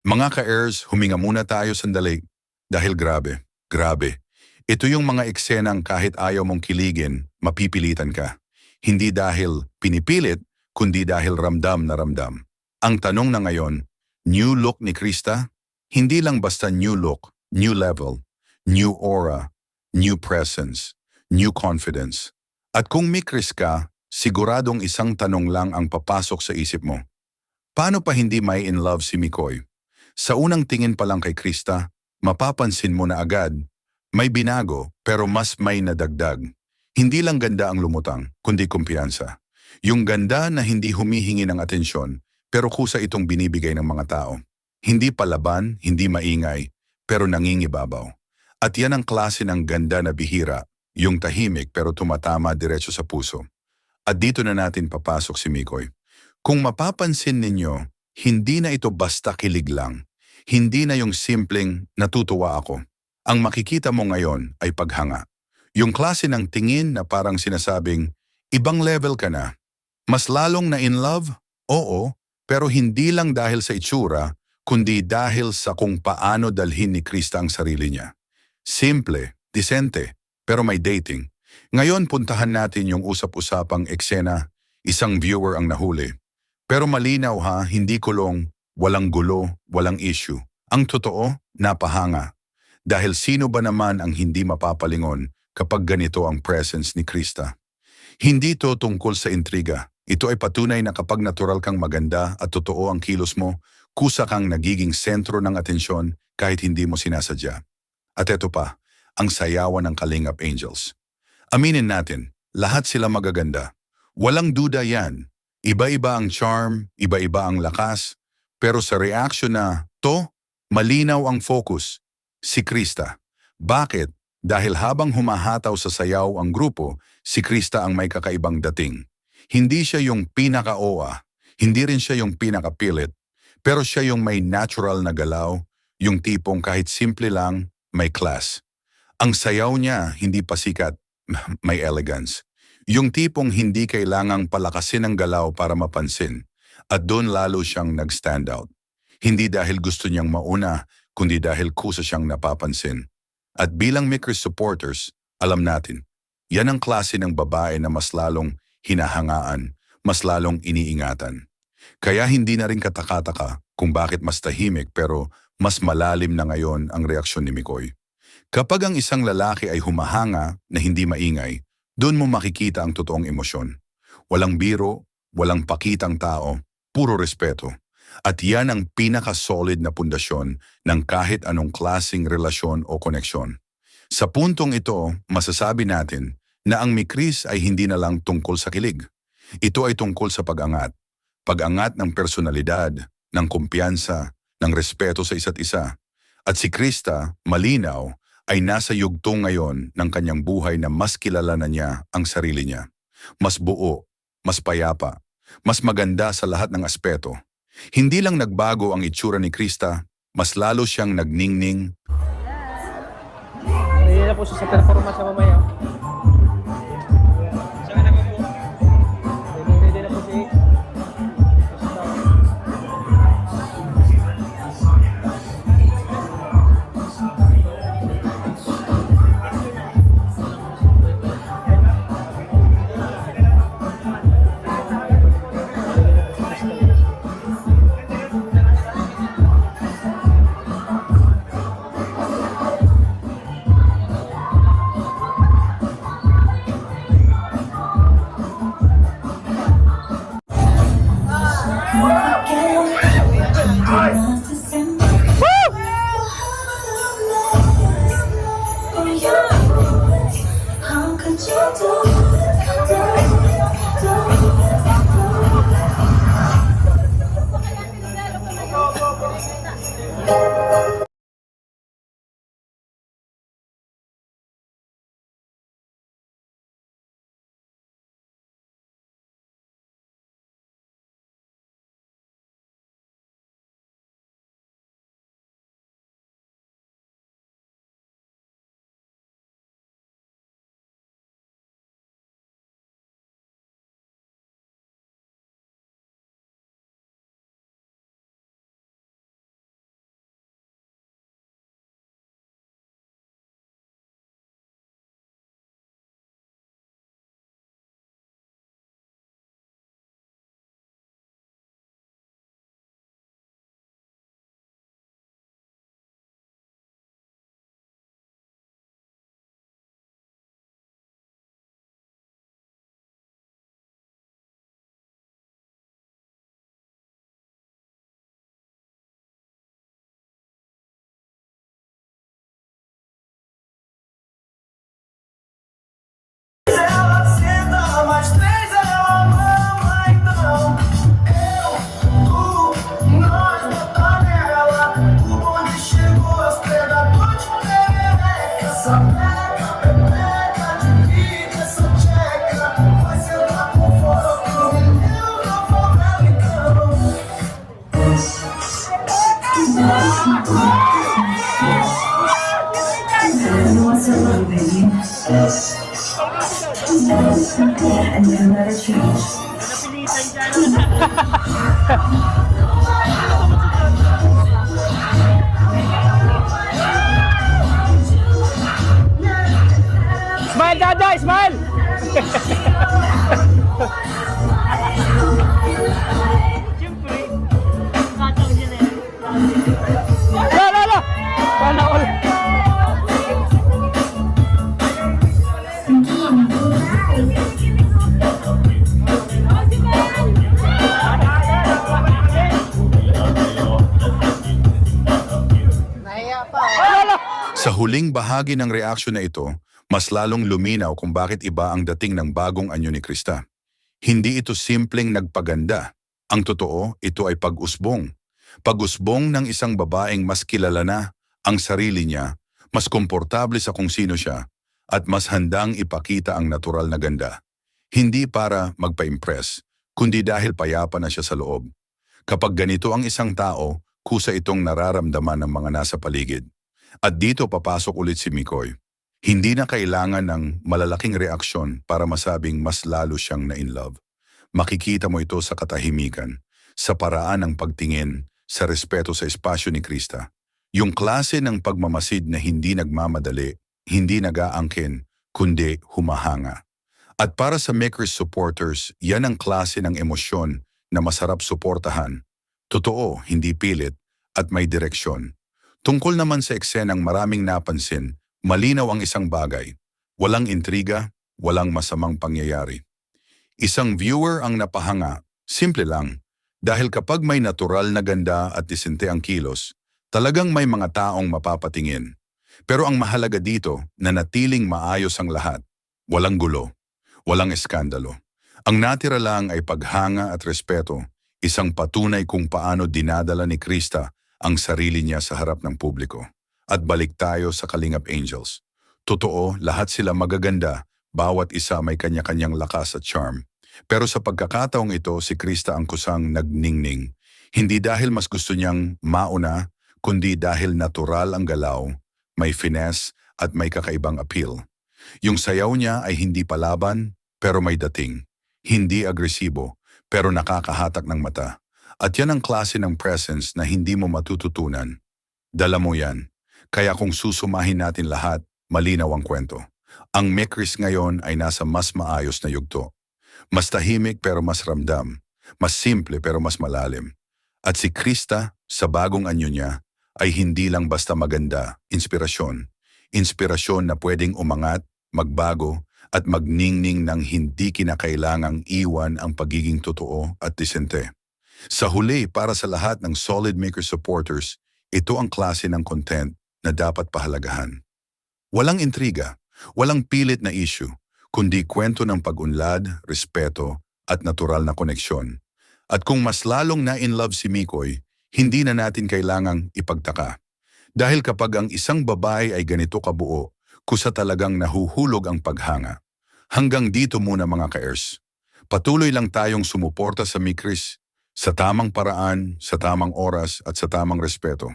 Mga ka-heirs, huminga muna tayo sandali dahil grabe. Ito yung mga eksenang kahit ayaw mong kiligin, mapipilitan ka. Hindi dahil pinipilit, kundi dahil ramdam na ramdam. Ang tanong na ngayon, new look ni Krista? Hindi lang basta new look, new level, new aura, new presence, new confidence. At kung may Kris ka, siguradong isang tanong lang ang papasok sa isip mo. Paano pa hindi may in love si Mikoy? Sa unang tingin pa lang kay Krista, mapapansin mo na agad, may binago pero mas may nadagdag. Hindi lang ganda ang lumutang, kundi kumpiyansa. Yung ganda na hindi humihingi ng atensyon, pero kusa itong binibigay ng mga tao. Hindi palaban, hindi maingay, pero nangingibabaw. At yan ang klase ng ganda na bihira, yung tahimik pero tumatama diretso sa puso. At dito na natin papasok si Mikoy. Kung mapapansin ninyo, hindi na ito basta kilig lang. Hindi na yung simpleng natutuwa ako. Ang makikita mo ngayon ay paghanga. Yung klase ng tingin na parang sinasabing, ibang level ka na. Mas lalong na in love? Oo, pero hindi lang dahil sa itsura, kundi dahil sa kung paano dalhin ni Krista ang sarili niya. Simple, disente, pero may dating. Ngayon puntahan natin yung usap-usapang eksena, isang viewer ang nahuli. Pero malinaw ha, hindi kulong, walang gulo, walang issue. Ang totoo, napahanga. Dahil sino ba naman ang hindi mapapalingon kapag ganito ang presence ni Krista? Hindi ito tungkol sa intriga. Ito ay patunay na kapag natural kang maganda at totoo ang kilos mo, kusa kang nagiging sentro ng atensyon kahit hindi mo sinasadya. At eto pa, ang sayawan ng Kalingap Angels. Aminin natin, lahat sila magaganda. Walang duda yan. Iba-iba ang charm, iba-iba ang lakas, pero sa reaction na to, malinaw ang focus. Si Krista. Bakit? Dahil habang humahataw sa sayaw ang grupo, si Krista ang may kakaibang dating. Hindi siya yung pinaka-oa, hindi rin siya yung pinaka-pilit, pero siya yung may natural na galaw, yung tipong kahit simple lang, may class. Ang sayaw niya hindi pa sikat, may elegance. Yung tipong hindi kailangang palakasin ang galaw para mapansin, at doon lalo siyang nag-stand out. Hindi dahil gusto niyang mauna, kundi dahil kusa siyang napapansin. At bilang Mikris supporters, alam natin, yan ang klase ng babae na mas lalong hinahangaan, mas lalong iniingatan. Kaya hindi na rin katakataka kung bakit mas tahimik pero mas malalim na ngayon ang reaksyon ni Mikoy. Kapag ang isang lalaki ay humahanga na hindi maingay, doon mo makikita ang totoong emosyon. Walang biro, walang pakitang tao, puro respeto. At yan ang pinaka-solid na pundasyon ng kahit anong klaseng relasyon o koneksyon. Sa puntong ito, masasabi natin na ang Mikris ay hindi na lang tungkol sa kilig. Ito ay tungkol sa pag-angat. Pag-angat ng personalidad, ng kumpiyansa, ng respeto sa isa't isa. At si Krista, malinaw, ay nasa yugtong ngayon ng kanyang buhay na mas kilala na niya ang sarili niya. Mas buo, mas payapa, mas maganda sa lahat ng aspeto. Hindi lang nagbago ang itsura ni Krista, mas lalo siyang nagningning. Hindi na po siya sa performance sa mamaya. Ready na po si What's up, little baby? And you never change. Smile, Dada! Smile! La, la, la! Sana all. La, la! Sa huling bahagi ng reaksyon na ito, mas lalong luminaw kung bakit iba ang dating ng bagong anyo ni Krista. Hindi ito simpleng nagpaganda. Ang totoo, ito ay pag-usbong. Pag-usbong ng isang babaeng mas kilala na ang sarili niya, mas komportable sa kung sino siya, at mas handang ipakita ang natural na ganda. Hindi para magpa-impress, kundi dahil payapa na siya sa loob. Kapag ganito ang isang tao, kusa itong nararamdaman ng mga nasa paligid. At dito papasok ulit si Mikoy. Hindi na kailangan ng malalaking reaksyon para masabing mas lalo siyang na-in-love. Makikita mo ito sa katahimikan, sa paraan ng pagtingin, sa respeto sa espasyo ni Krista. Yung klase ng pagmamasid na hindi nagmamadali, hindi nag-aangkin, kundi humahanga. At para sa Makers supporters, yan ang klase ng emosyon na masarap suportahan. Totoo, hindi pilit, at may direksyon. Tungkol naman sa eksenang maraming napansin, malinaw ang isang bagay. Walang intriga, walang masamang pangyayari. Isang viewer ang napahanga, simple lang. Dahil kapag may natural na ganda at disente ang kilos, talagang may mga taong mapapatingin. Pero ang mahalaga dito, nanatiling maayos ang lahat. Walang gulo, walang eskandalo. Ang natira lang ay paghanga at respeto, isang patunay kung paano dinadala ni Krista ang sarili niya sa harap ng publiko. At balik tayo sa Kalingap Angels. Totoo, lahat sila magaganda, bawat isa may kanya-kanyang lakas at charm. Pero sa pagkakataong ito, si Krista ang kusang nagningning. Hindi dahil mas gusto niyang mauna, kundi dahil natural ang galaw, may finesse at may kakaibang appeal. Yung sayaw niya ay hindi palaban, pero may dating. Hindi agresibo, pero nakakahatak ng mata. At yan ang klase ng presence na hindi mo matututunan. Dala mo yan. Kaya kung susumahin natin lahat, malinaw ang kwento. Ang Makers ngayon ay nasa mas maayos na yugto. Mas tahimik pero mas ramdam. Mas simple pero mas malalim. At si Krista, sa bagong anyo niya, ay hindi lang basta maganda, inspirasyon. Inspirasyon na pwedeng umangat, magbago, at magningning ng hindi kinakailangang iwan ang pagiging totoo at disente. Sa huli, para sa lahat ng solid Makers supporters, ito ang klase ng content na dapat pahalagahan. Walang intriga, walang pilit na issue, kundi kwento ng pag-unlad, respeto, at natural na koneksyon. At kung mas lalong na-in-love si Mikoy, hindi na natin kailangang ipagtaka. Dahil kapag ang isang babae ay ganito kabuo, kusa talagang nahuhulog ang paghanga. Hanggang dito muna mga ka-ers. Patuloy lang tayong sumuporta sa Makers sa tamang paraan, sa tamang oras at sa tamang respeto.